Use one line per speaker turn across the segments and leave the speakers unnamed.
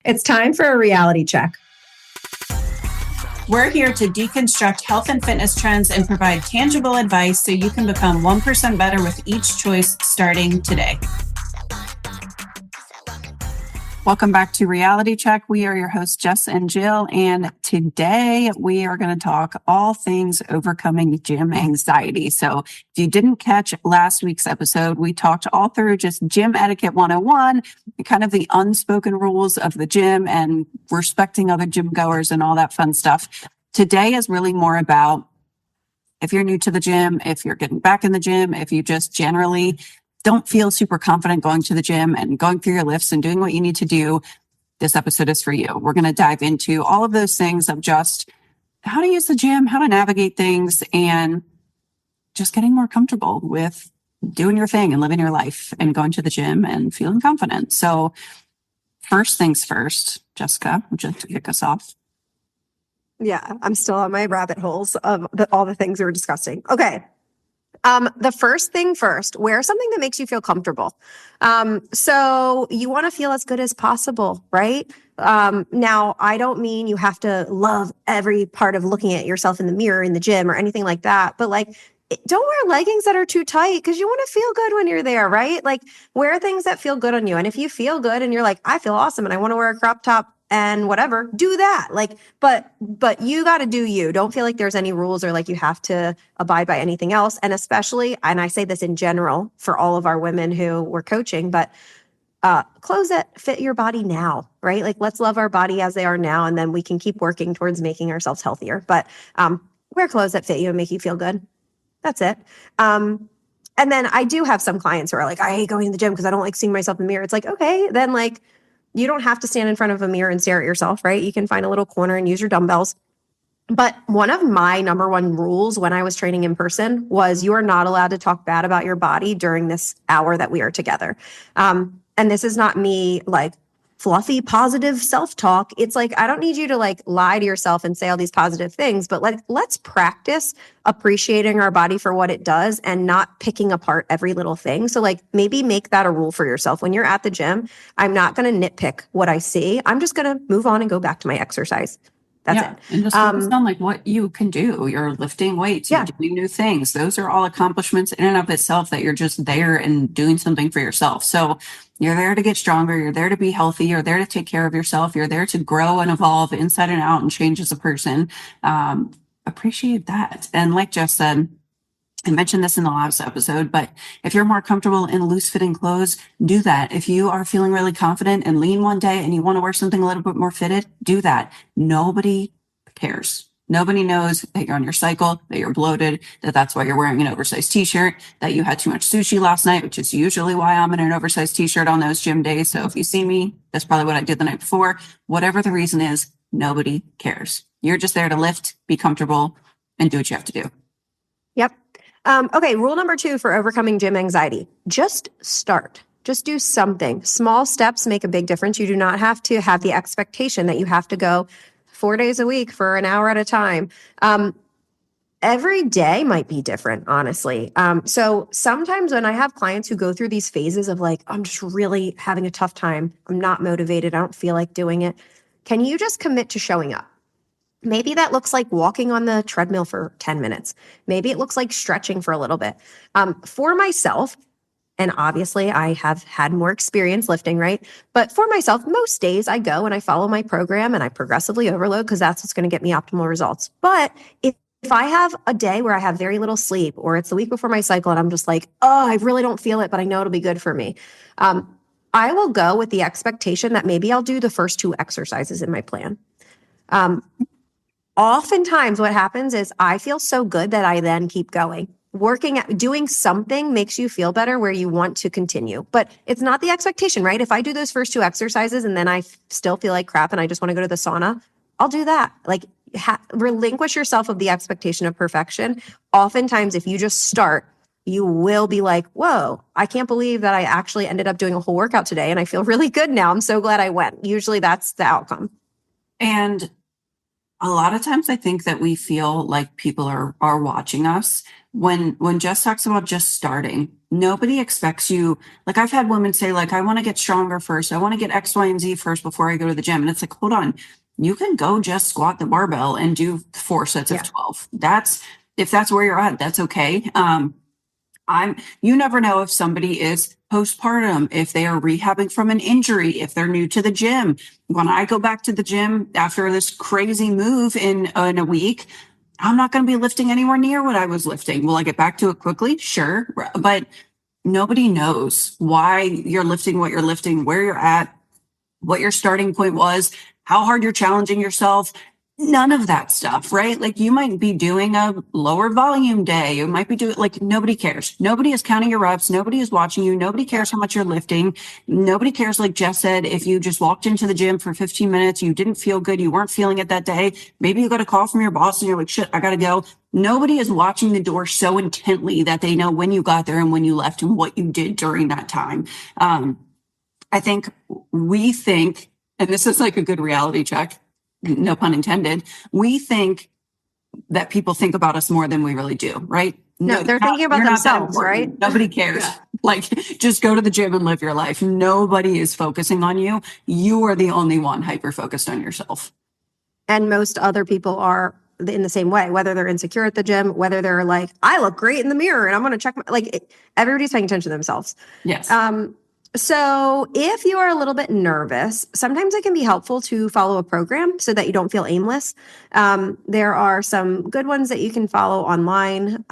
It's time for a reality check.
We're here to deconstruct health and fitness trends and provide tangible advice so you can become 1% better with each choice starting today. Welcome back to Reality Check. We are your hosts, Jess and Jill, and today we are going to talk all things overcoming gym anxiety. So if you didn't catch last week's episode, we talked all through just gym etiquette 101, kind of the unspoken rules of the gym and respecting other gym goers and all that fun stuff. Today is really more about if you're new to the gym, if you're getting back in the gym, if you just generally don't feel super confident going to the gym and going through your lifts and doing what you need to do, this episode is for you. We're going to dive into all of those things of just how to use the gym, how to navigate things, and just getting more comfortable with doing your thing and living your life and going to the gym and feeling confident. So first things first, Jessica, would you like to kick us off?
Yeah, I'm still on my rabbit holes of all the things we were discussing. Okay. The first thing first, wear something that makes you feel comfortable. So you want to feel as good as possible, right? Now, I don't mean you have to love every part of looking at yourself in the mirror in the gym or anything like that, but like, don't wear leggings that are too tight because you want to feel good when you're there, right? Like wear things that feel good on you. And if you feel good and you're like, I feel awesome and I want to wear a crop top and whatever, do that. Like, but you got to do you. Don't feel like there's any rules or like you have to abide by anything else. And especially, and I say this in general for all of our women who we're coaching, but clothes that fit your body now, right? Like let's love our body as they are now. And then we can keep working towards making ourselves healthier. But wear clothes that fit you and make you feel good. That's it. And then I do have some clients who are like, I hate going to the gym because I don't like seeing myself in the mirror. It's like, okay, then like, you don't have to stand in front of a mirror and stare at yourself, right? You can find a little corner and use your dumbbells. But one of my number one rules when I was training in person was you are not allowed to talk bad about your body during this hour that we are together. And this is not me like fluffy, positive self-talk. It's like, I don't need you to like lie to yourself and say all these positive things, but like, let's practice appreciating our body for what it does and not picking apart every little thing. So like maybe make that a rule for yourself. When you're at the gym, I'm not going to nitpick what I see. I'm just going to move on and go back to my exercise. That's it.
And just focus on like what you can do. You're lifting weights, you're doing new things. Those are all accomplishments in and of itself that you're just there and doing something for yourself. So you're there to get stronger. You're there to be healthy. You're there to take care of yourself. You're there to grow and evolve inside and out and change as a person. Appreciate that. And like Jess said, I mentioned this in the last episode, but if you're more comfortable in loose fitting clothes, do that. If you are feeling really confident and lean one day and you want to wear something a little bit more fitted, do that. Nobody cares. Nobody knows that you're on your cycle, that you're bloated, that that's why you're wearing an oversized t-shirt, that you had too much sushi last night, which is usually why I'm in an oversized t-shirt on those gym days. So if you see me, that's probably what I did the night before. Whatever the reason is, nobody cares. You're just there to lift, be comfortable, and do what you have to do.
Yep. Okay, rule number 2 for overcoming gym anxiety. Just start. Just do something. Small steps make a big difference. You do not have to have the expectation that you have to go 4 days a week for an hour at a time. Every day might be different, honestly. So sometimes when I have clients who go through these phases of like, I'm just really having a tough time, I'm not motivated, I don't feel like doing it. Can you just commit to showing up? Maybe that looks like walking on the treadmill for 10 minutes. Maybe it looks like stretching for a little bit. For myself, and obviously I have had more experience lifting, right? But for myself, most days I go and I follow my program and I progressively overload because that's what's going to get me optimal results. But if I have a day where I have very little sleep or it's the week before my cycle and I'm just like, oh, I really don't feel it, but I know it'll be good for me. I will go with the expectation that maybe I'll do the first 2 exercises in my plan. Oftentimes what happens is I feel so good that I then keep going. Doing something makes you feel better where you want to continue, but it's not the expectation, right? If I do those first 2 exercises and then I still feel like crap and I just want to go to the sauna, I'll do that. Like relinquish yourself of the expectation of perfection. Oftentimes, if you just start, you will be like, whoa, I can't believe that I actually ended up doing a whole workout today and I feel really good now. I'm so glad I went. Usually that's the outcome.
And a lot of times I think that we feel like people are watching us when Jess talks about just starting, nobody expects you. Like I've had women say, like, I want to get stronger first. I want to get X, Y, and Z first before I go to the gym. And it's like, hold on, you can go just squat the barbell and do 4 sets
Yeah.
of 12. If that's where you're at, that's okay. You never know if somebody is postpartum, if they are rehabbing from an injury, if they're new to the gym. When I go back to the gym after this crazy move in a week, I'm not going to be lifting anywhere near what I was lifting. Will I get back to it quickly? Sure. But nobody knows why you're lifting what you're lifting, where you're at, what your starting point was, how hard you're challenging yourself. None of that stuff, right? Like you might be doing a lower volume day. You might be doing like nobody cares. Nobody is counting your reps. Nobody is watching you. Nobody cares how much you're lifting. Nobody cares. Like Jess said, if you just walked into the gym for 15 minutes, you didn't feel good. You weren't feeling it that day. Maybe you got a call from your boss and you're like, shit, I got to go. Nobody is watching the door so intently that they know when you got there and when you left and what you did during that time. I think we think, and this is like a good reality check, no pun intended, we think that people think about us more than we really do, right?
No, they're thinking about
you're not that
themselves,
important.
right?
Nobody cares.
Yeah.
Like, just go to the gym and live your life. Nobody is focusing on you. You are the only one hyper focused on yourself.
And most other people are in the same way, whether they're insecure at the gym, whether they're like, I look great in the mirror and I'm going to check everybody's paying attention to themselves.
Yes.
So if you are a little bit nervous, sometimes it can be helpful to follow a program so that you don't feel aimless. There are some good ones that you can follow online.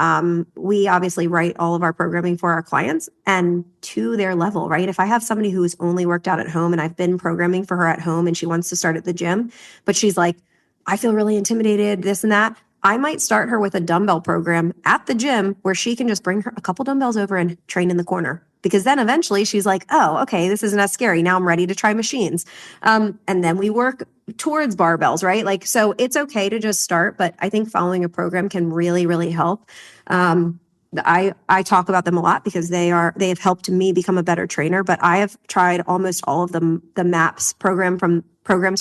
We obviously write all of our programming for our clients and to their level, right? If I have somebody who's only worked out at home and I've been programming for her at home and she wants to start at the gym, but she's like, I feel really intimidated, this and that. I might start her with a dumbbell program at the gym where she can just bring her a couple dumbbells over and train in the corner. Because then eventually she's like, oh, okay, this isn't as scary. Now I'm ready to try machines. And then we work towards barbells, right? Like, so it's okay to just start, but I think following a program can really, really help. I talk about them a lot because they have helped me become a better trainer, but I have tried almost all of them, the MAPS programs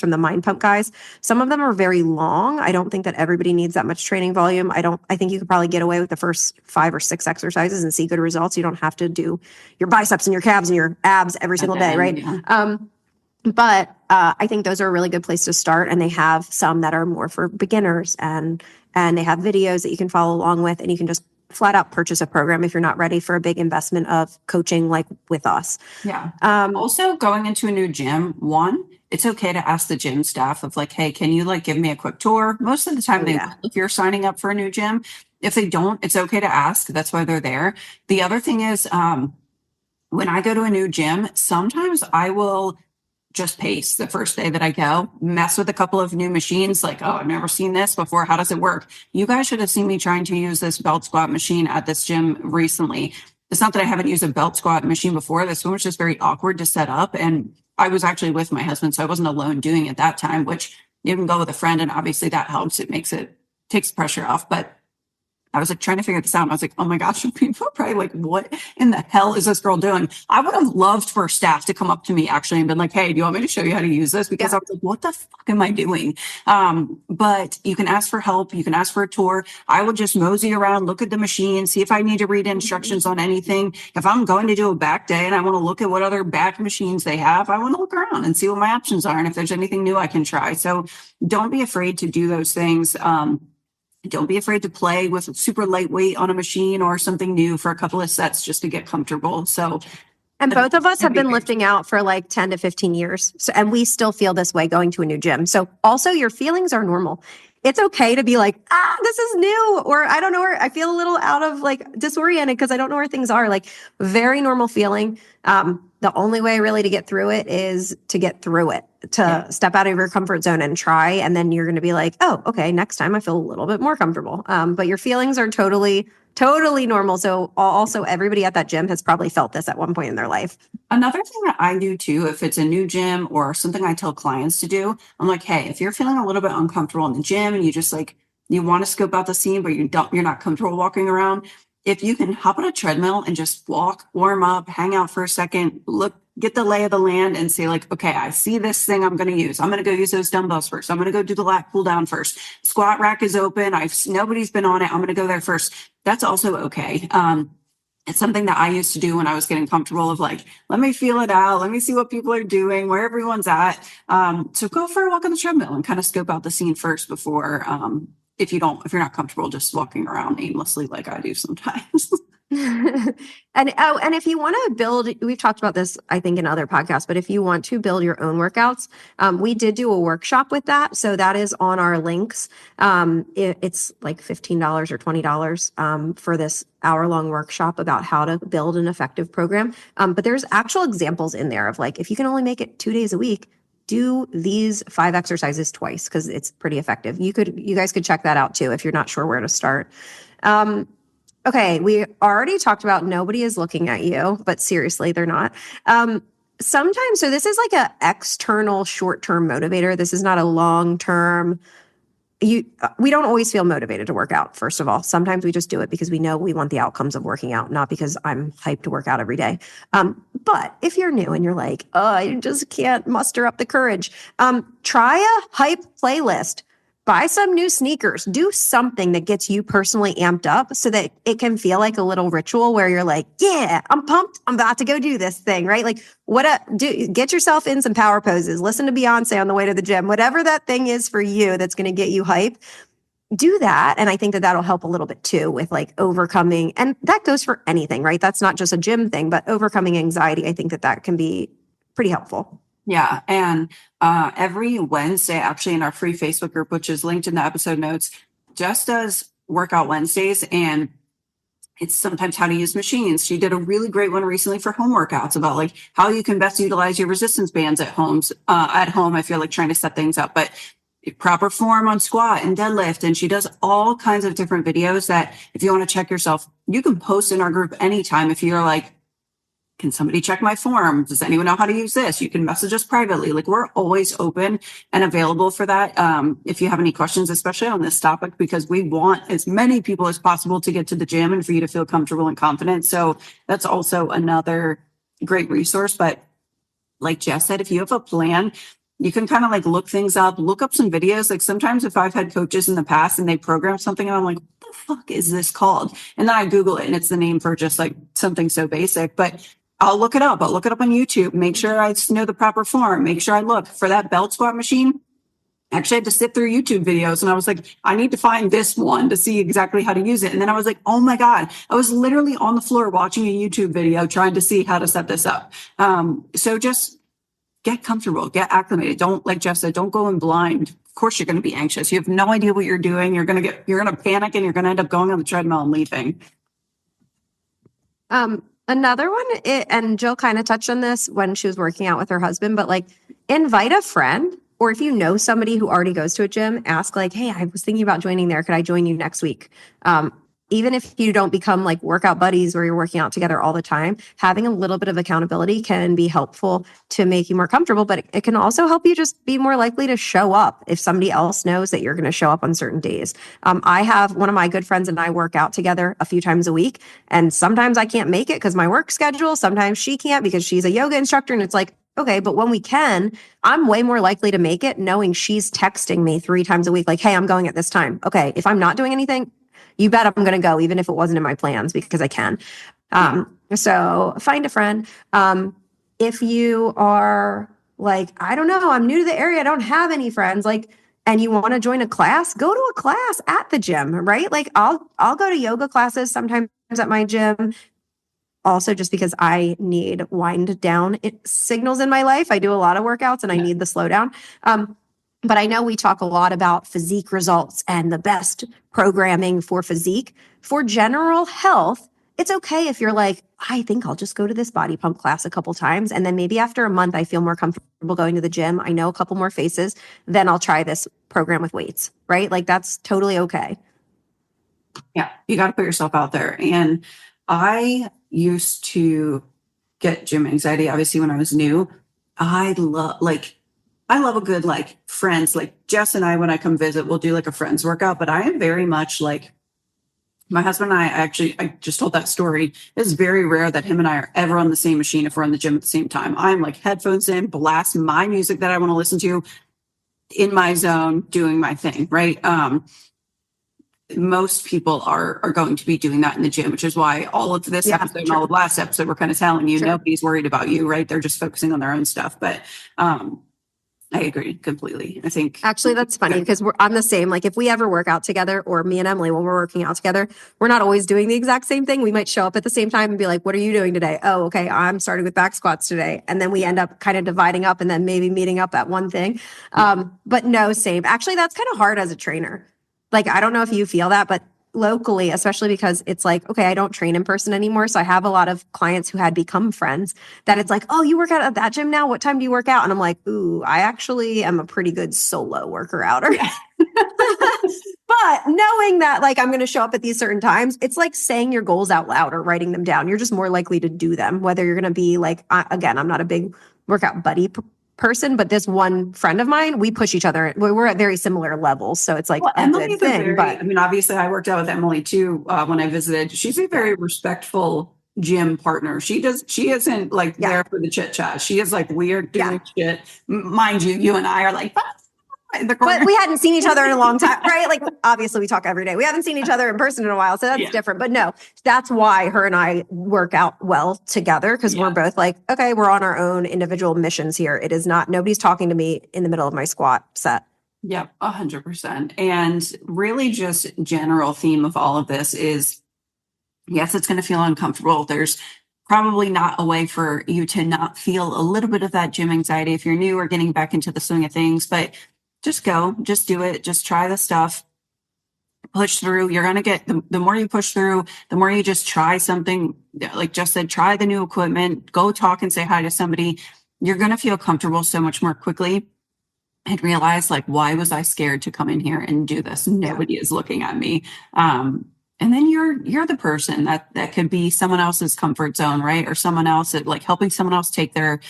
from the Mind Pump guys. Some of them are very long. I don't think that everybody needs that much training volume. I think you could probably get away with the first 5 or 6 exercises and see good results. You don't have to do your biceps and your calves and your abs every single day, right?
Yeah.
But I think those are a really good place to start. And they have some that are more for beginners and they have videos that you can follow along with, and you can just flat out purchase a program if you're not ready for a big investment of coaching like with us.
Yeah. Also, going into a new gym, it's okay to ask the gym staff of like, hey, can you like give me a quick tour? Most of the time will if you're signing up for a new gym. If they don't, it's okay to ask. That's why they're there. The other thing is, when I go to a new gym, sometimes I will just pace the first day that I go, mess with a couple of new machines, like, oh, I've never seen this before. How does it work? You guys should have seen me trying to use this belt squat machine at this gym recently. It's not that I haven't used a belt squat machine before. This one was just very awkward to set up. And I was actually with my husband, so I wasn't alone doing it that time, which you can go with a friend. And obviously that helps. Takes the pressure off. But I was like trying to figure this out. I was like, oh my gosh, people are probably like, what in the hell is this girl doing? I would have loved for staff to come up to me actually and been like, hey, do you want me to show you how to use this? Because I was like, what the fuck am I doing? But you can ask for help. You can ask for a tour. I will just mosey around, look at the machine, see if I need to read instructions on anything. If I'm going to do a back day and I want to look at what other back machines they have, I want to look around and see what my options are and if there's anything new I can try. So don't be afraid to do those things. Don't be afraid to play with super lightweight on a machine or something new for a couple of sets just to get comfortable. So,
and both of us have been lifting out for like 10 to 15 years. So, and we still feel this way going to a new gym. So also your feelings are normal. It's okay to be like, this is new, or I don't know where I feel a little out of like disoriented because I don't know where things are. Like very normal feeling. The only way really to get through it is to get through it, to step out of your comfort zone and try. And then you're going to be like, oh, okay, next time I feel a little bit more comfortable. But your feelings are totally normal. So also everybody at that gym has probably felt this at one point in their life.
Another thing that I do too, if it's a new gym or something I tell clients to do, I'm like, hey, if you're feeling a little bit uncomfortable in the gym and you just like, you want to scope out the scene, but you're not comfortable walking around. If you can hop on a treadmill and just walk, warm up, hang out for a second, look get the lay of the land and say like, okay, I see this thing I'm going to use. I'm going to go use those dumbbells first. I'm going to go do the lat pull down first. Squat rack is open. Nobody's been on it. I'm going to go there first. That's also okay. It's something that I used to do when I was getting comfortable of like, let me feel it out. Let me see what people are doing, where everyone's at. So go for a walk on the treadmill and kind of scope out the scene first before, if you're not comfortable just walking around aimlessly like I do sometimes.
And if you want to build, we've talked about this, I think, in other podcasts, but if you want to build your own workouts, we did do a workshop with that. So that is on our links. It's like $15 or $20 for this hour-long workshop about how to build an effective program. But there's actual examples in there of like, if you can only make it 2 days a week, do these 5 exercises twice because it's pretty effective. You guys could check that out too if you're not sure where to start. Okay, we already talked about nobody is looking at you, but seriously, they're not. Sometimes, so this is like an external short-term motivator. This is not a long-term. We don't always feel motivated to work out, first of all. Sometimes we just do it because we know we want the outcomes of working out, not because I'm hyped to work out every day. But if you're new and you're like, oh, I just can't muster up the courage, try a hype playlist. Buy some new sneakers, do something that gets you personally amped up so that it can feel like a little ritual where you're like, yeah, I'm pumped. I'm about to go do this thing, right? Like get yourself in some power poses, listen to Beyonce on the way to the gym, whatever that thing is for you that's going to get you hype, do that. And I think that that'll help a little bit too with like overcoming. And that goes for anything, right? That's not just a gym thing, but overcoming anxiety. I think that can be pretty helpful.
Yeah. And every Wednesday, actually, in our free Facebook group, which is linked in the episode notes, Jess does workout Wednesdays, and it's sometimes how to use machines. She did a really great one recently for home workouts about like how you can best utilize your resistance bands at home. I feel like trying to set things up, but proper form on squat and deadlift. And she does all kinds of different videos that if you want to check yourself, you can post in our group anytime. If you're like, can somebody check my form? Does anyone know how to use this? You can message us privately. Like we're always open and available for that. If you have any questions, especially on this topic, because we want as many people as possible to get to the gym and for you to feel comfortable and confident. So that's also another great resource. But like Jess said, if you have a plan, you can kind of like look things up, look up some videos. Like sometimes if I've had coaches in the past and they program something and I'm like, what the fuck is this called? And then I Google it and it's the name for just like something so basic, but I'll look it up. I'll look it up on YouTube, make sure I know the proper form, make sure I look for that belt squat machine. Actually, I had to sit through YouTube videos and I was like, I need to find this one to see exactly how to use it. And then I was like, oh my God, I was literally on the floor watching a YouTube video trying to see how to set this up. So just get comfortable, get acclimated. Don't, like Jeff said, don't go in blind. Of course, you're going to be anxious. You have no idea what you're doing. You're going to panic and you're going to end up going on the treadmill and leaving.
Another one, and Jill kind of touched on this when she was working out with her husband, but like invite a friend, or if you know somebody who already goes to a gym, ask like, hey, I was thinking about joining there. Could I join you next week? Even if you don't become like workout buddies where you're working out together all the time, having a little bit of accountability can be helpful to make you more comfortable, but it can also help you just be more likely to show up if somebody else knows that you're going to show up on certain days. I have one of my good friends and I work out together a few times a week, and sometimes I can't make it because my work schedule, sometimes she can't because she's a yoga instructor, and it's like, okay, but when we can, I'm way more likely to make it knowing she's texting me 3 times a week, like, hey, I'm going at this time. Okay, if I'm not doing anything, you bet I'm going to go, even if it wasn't in my plans, because I can. So find a friend. If you are like, I don't know, I'm new to the area, I don't have any friends, like, and you want to join a class, go to a class at the gym, right? Like I'll go to yoga classes sometimes at my gym. Also, just because I need wind down signals in my life. I do a lot of workouts and I need the slowdown. But I know we talk a lot about physique results and the best programming for physique. For general health, it's okay if you're like, I think I'll just go to this body pump class a couple times. And then maybe after a month, I feel more comfortable going to the gym. I know a couple more faces. Then I'll try this program with weights, right? Like that's totally okay.
Yeah, you got to put yourself out there. And I used to get gym anxiety, obviously, when I was new. I love a good, like, friends, like Jess and I, when I come visit, we'll do like a friends workout, but I am very much like, My husband and I just told that story. It's very rare that him and I are ever on the same machine if we're in the gym at the same time. I'm like headphones in, blast my music that I want to listen to, in my zone, doing my thing, right? Most people are going to be doing that in the gym, which is why all of this
Yeah,
episode and
true.
all of last episode, we're kind of telling you
Sure.
nobody's worried about you, right? They're just focusing on their own stuff. But I agree completely. I think
Actually, that's funny because I'm the same. Like if we ever work out together, or me and Emily, when we're working out together, we're not always doing the exact same thing. We might show up at the same time and be like, what are you doing today? Oh, okay. I'm starting with back squats today. And then we end up kind of dividing up and then maybe meeting up at one thing. But no, same. Actually, that's kind of hard as a trainer. Like, I don't know if you feel that, but locally, especially because it's like, okay, I don't train in person anymore. So I have a lot of clients who had become friends that it's like, oh, you work out at that gym now? What time do you work out? And I'm like, ooh, I actually am a pretty good solo worker outer. But knowing that like I'm going to show up at these certain times, it's like saying your goals out loud or writing them down. You're just more likely to do them, whether you're going to be like, again, I'm not a big workout buddy person, but this one friend of mine, we push each other. We're at very similar levels. So it's like a good thing. But
I mean, obviously I worked out with Emily too when I visited. She's a very respectful gym partner. She isn't like there for the chit chat. She is like, we are doing shit. Mind you, you and I are like, in the corner.
But we hadn't seen each other in a long time, right? Like obviously we talk every day. We haven't seen each other in person in a while. So that's different. But no, that's why her and I work out well together, because we're both like, okay, we're on our own individual missions here. It is not, nobody's talking to me in the middle of my squat set.
Yep, 100%. And really just general theme of all of this is, yes, it's going to feel uncomfortable. There's probably not a way for you to not feel a little bit of that gym anxiety if you're new or getting back into the swing of things, but just go, just do it. Just try the stuff, push through. You're going to get, the more you push through, the more you just try something, like Jess said, try the new equipment, go talk and say hi to somebody. You're going to feel comfortable so much more quickly and realize like, why was I scared to come in here and do this? Nobody is looking at me. And then you're the person that could be someone else's comfort zone, right? Or someone else that like helping someone else take their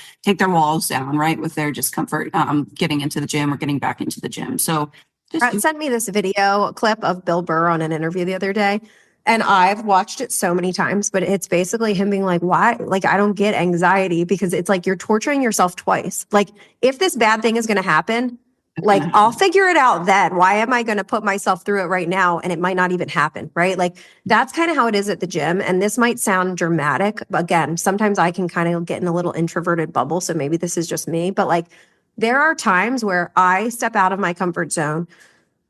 walls down, right? With their discomfort, getting into the gym or getting back into the gym. So
Brett sent me this video clip of Bill Burr on an interview the other day. And I've watched it so many times, but it's basically him being like, why? Like, I don't get anxiety, because it's like you're torturing yourself twice. Like, if this bad thing is going to happen, like, I'll figure it out then. Why am I going to put myself through it right now? And it might not even happen, right? Like, that's kind of how it is at the gym. And this might sound dramatic. But again, sometimes I can kind of get in a little introverted bubble. So maybe this is just me. But like, there are times where I step out of my comfort zone.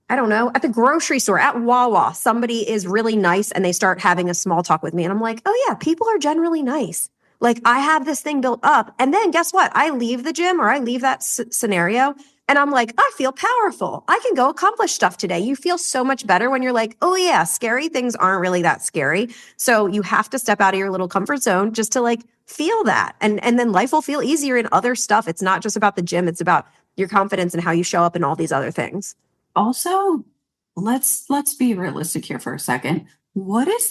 I don't know, at the grocery store, at Wawa, somebody is really nice and they start having a small talk with me. And I'm like, oh yeah, people are generally nice. Like, I have this thing built up. And then guess what? I leave the gym or I leave that scenario and I'm like, I feel powerful. I can go accomplish stuff today. You feel so much better when you're like, oh yeah, scary things aren't really that scary. So you have to step out of your little comfort zone just to like feel that. And then life will feel easier in other stuff. It's not just about the gym. It's about your confidence and how you show up in all these other things.
Also, let's be realistic here for a second. What is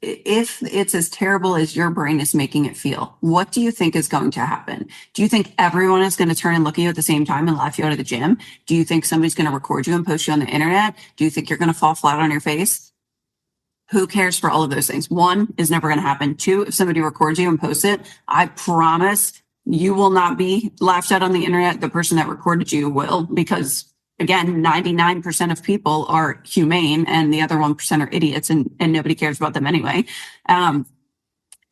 if it's as terrible as your brain is making it feel, what do you think is going to happen? Do you think everyone is going to turn and look at you at the same time and laugh you out of the gym? Do you think somebody's going to record you and post you on the internet? Do you think you're going to fall flat on your face? Who cares for all of those things? One, is never going to happen. Two, if somebody records you and posts it, I promise you will not be laughed at on the internet. The person that recorded you will, because again, 99% of people are humane and the other 1% are idiots, and nobody cares about them anyway.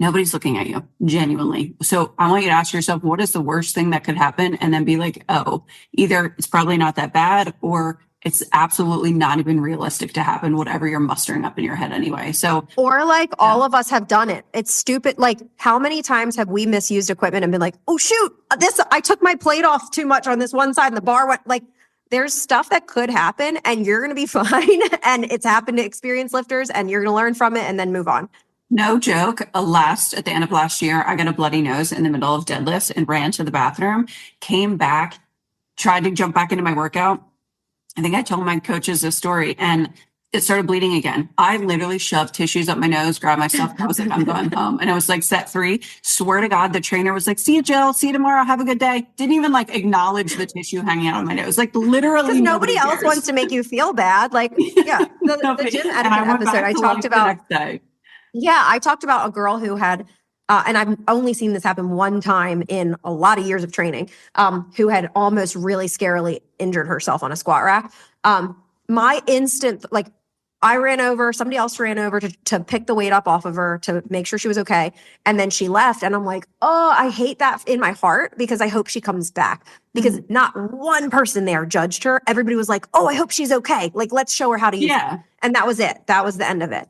Nobody's looking at you, genuinely. So I want you to ask yourself, what is the worst thing that could happen? And then be like, oh, either it's probably not that bad, or it's absolutely not even realistic to happen, whatever you're mustering up in your head anyway. So,
or like all of us have done it. It's stupid. Like, how many times have we misused equipment and been like, oh shoot, I took my plate off too much on this one side and the bar went like, there's stuff that could happen and you're going to be fine. And it's happened to experienced lifters and you're going to learn from it and then move on.
No joke. At the end of last year, I got a bloody nose in the middle of deadlifts and ran to the bathroom, came back, tried to jump back into my workout. I think I told my coaches this story, and it started bleeding again. I literally shoved tissues up my nose, grabbed my stuff. I was like, I'm going home. And I was like, set 3. Swear to God, the trainer was like, see you, Jill. See you tomorrow. Have a good day. Didn't even like acknowledge the tissue hanging out of my nose. Like literally
Because nobody else
cares.
wants to make you feel bad. Like, yeah, the
Nobody-
gym
and
etiquette
went
episode,
back
I
to
talked
lunch the
about,
next day.
yeah, I talked about a girl who had, and I've only seen this happen one time in a lot of years of training, who had almost really scarily injured herself on a squat rack. My instant, like, I ran over, somebody else ran over to pick the weight up off of her to make sure she was okay. And then she left. And I'm like, oh, I hate that in my heart because I hope she comes back. Because not one person there judged her. Everybody was like, oh, I hope she's okay. Like, let's show her how to use it. And that was it. That was the end of it.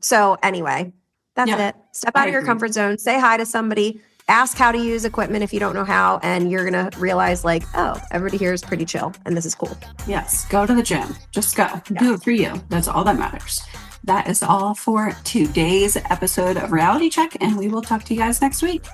So anyway, that's it. Step out of your comfort zone, say hi to somebody, ask how to use equipment if you don't know how, and you're going to realize like, oh, everybody here is pretty chill and this is cool.
Yes. Go to the gym. Just go. Do it for you. That's all that matters. That is all for today's episode of Reality Check, and we will talk to you guys next week.